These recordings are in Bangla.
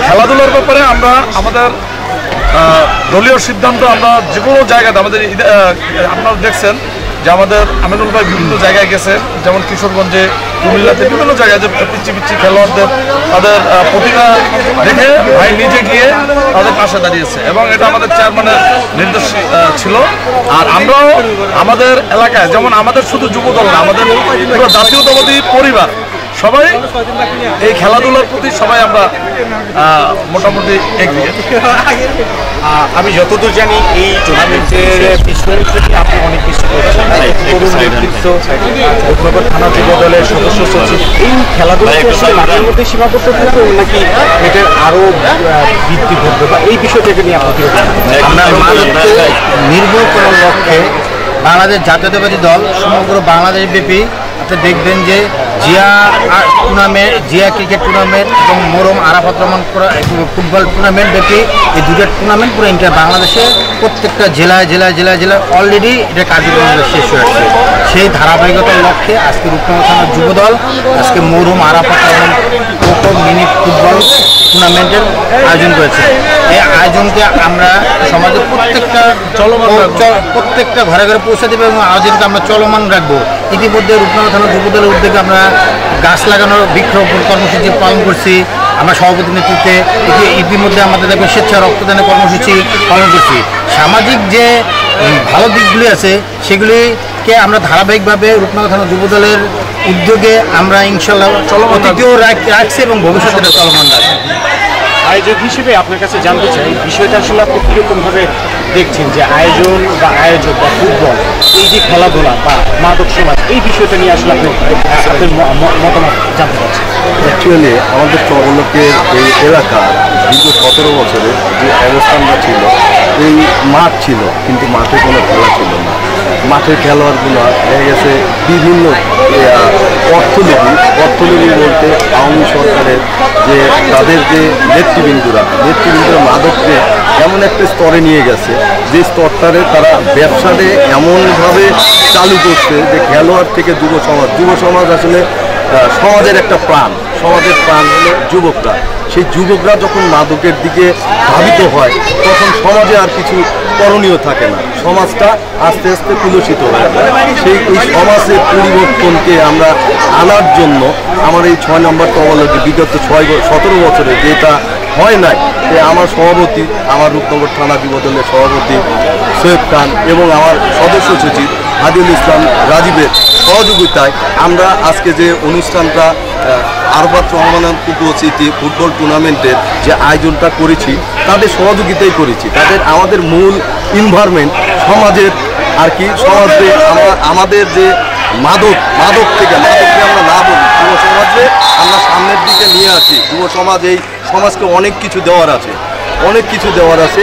খেলাধুলার ব্যাপারে আমরা আমাদের দলীয় সিদ্ধান্ত আমরা যে কোনো জায়গাতে আমাদের আপনারা দেখছেন যে আমাদের আমিনুল ভাই বিভিন্ন জায়গায় গেছেন, যেমন কিশোরগঞ্জে, কুমিল্লাতে বিভিন্ন জায়গায় যে পিচ্ছি পিচ্ছি খেলোয়াড়দের তাদের প্রতিভা দেখে ভাই নিজে গিয়ে তাদের পাশে দাঁড়িয়েছে এবং এটা আমাদের চেয়ারম্যানের নির্দেশ ছিল। আর আমরাও আমাদের এলাকায় যেমন আমাদের শুধু যুব দল না, আমাদের পুরো জাতীয়তাবাদী পরিবার সবাই এই খেলাধুলার প্রতি সবাই আমরা মোটামুটি এগিয়ে। আমি যতদূর জানি এই টুর্নামেন্টের পিছনে আপনি অনেক কিছু করেছেন, তরুণ নেতৃত্ব, রূপনগর থানা যুব দলের সদস্য সচিব। এই খেলাধুলা মাঠের মধ্যে সীমাবদ্ধ থাকবে নাকি এটার আরো বৃদ্ধি ঘটবে বা এই বিষয়টাকে নিয়ে আমরা নির্মূল করার লক্ষ্যে বাংলাদেশ জাতীয়তাবাদী দল সমগ্র বাংলাদেশ ব্যাপী আপনি দেখবেন যে Zia tournament, Zia cricket tournament এবং মোরম আরাফাত রহমান ফুটবল টুর্নামেন্ট ব্যাপী এই দুটো টুর্নামেন্ট পুরো ইন্টার বাংলাদেশে প্রত্যেকটা জেলায় জেলায় জেলায় জেলায় অলরেডি এটা কার্যক্রম শেষ হয়ে আসছে। সেই ধারাবাহিকতার লক্ষ্যে আজকে রূপনগর থানার যুবদল আজকে মোরম আরাফাত রহমান মিনি ফুটবল টুর্নামেন্টের আয়োজন করেছে। এই আয়োজনকে আমরা সমাজের প্রত্যেকটা ঘরে ঘরে পৌঁছে দেবো এবং আয়োজনকে আমরা চলমান রাখবো। ইতিমধ্যে রূপনগর থানা যুবদলের উদ্যোগে আমরা গাছ লাগানোর বৃক্ষরোপণ কর্মসূচি পালন করছি। আমরা সভাপতি নেতৃত্বে ইতিমধ্যে আমাদের দেখবেন স্বেচ্ছা রক্তদানের কর্মসূচি পালন করছি। সামাজিক যে ভালো দিকগুলি আছে সেগুলিকে আমরা ধারাবাহিকভাবে রূপনগর থানা যুবদলের উদ্যোগে আমরা ইনশাল্লাহ অতীতেও রাখছি এবং ভবিষ্যতে চলমান রাখছি। আয়োজক হিসেবে আপনার কাছে জানতে চাই বিষয়টা আসলে আপনি কীরকমভাবে দেখছেন যে আয়োজন বা আয়োজক বা ফুটবল এই যে খেলাধুলা বা মাদক সমাজ এই বিষয়টা নিয়ে আসলে আপনি আপনার মতামত জানতে পারছেন। অ্যাকচুয়ালি আমাদের চরলোকের এই এলাকার দীর্ঘ 17 বছরের যে অবস্থানটা ছিল, এই মাঠ ছিল কিন্তু মাঠে কোনো খেলা ছিল না। মাঠের খেলোয়াড়গুলো হয়ে গেছে বিভিন্ন অর্থনীতি বলতে আওয়ামী সরকারের যে তাদের যে নেতৃবৃন্দরা মাদককে এমন একটা স্তরে নিয়ে গেছে যে স্তরটারে তারা ব্যবসাতে এমনভাবে চালু করছে যে খেলোয়াড় থেকে যুব সমাজ আসলে সমাজের একটা প্রাণ, সমাজের প্রাণ হলো যুবকরা। সেই যুবকরা যখন মাদকের দিকে ধাবিত হয় তখন সমাজে আর কিছু করণীয় থাকে না, সমাজটা আস্তে আস্তে কুলসিত হয়ে যায়। এই সমাজের পরিবর্তনকে আমরা আনার জন্য আমার এই 6 নম্বর তবলকে বিগত 17 বছরে যেটা হয় নাই, আমার সভাপতি, আমার রূপনগর থানা যুবদলের সভাপতি সৈয়দ খান এবং আমার সদস্য সচিব হাদিউল ইসলাম রাজীবের সহযোগিতায় আমরা আজকে যে অনুষ্ঠানটা আরাফাত রহমান উপস্থিতি ফুটবল টুর্নামেন্টের যে আয়োজনটা করেছি তাদের সহযোগিতাই করেছি। আমাদের মূল ইনভারমেন্ট সমাজের আর কি, সমাজে আমাদের যে মাদক থেকে আমরা না বলি, যুব সমাজে আমরা সামনের দিকে নিয়ে আসি। যুব সমাজ এই সমাজকে অনেক কিছু দেওয়ার আছে,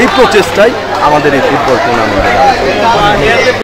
এই প্রচেষ্টাই আমাদের এই ফুটবল টুর্নামেন্ট।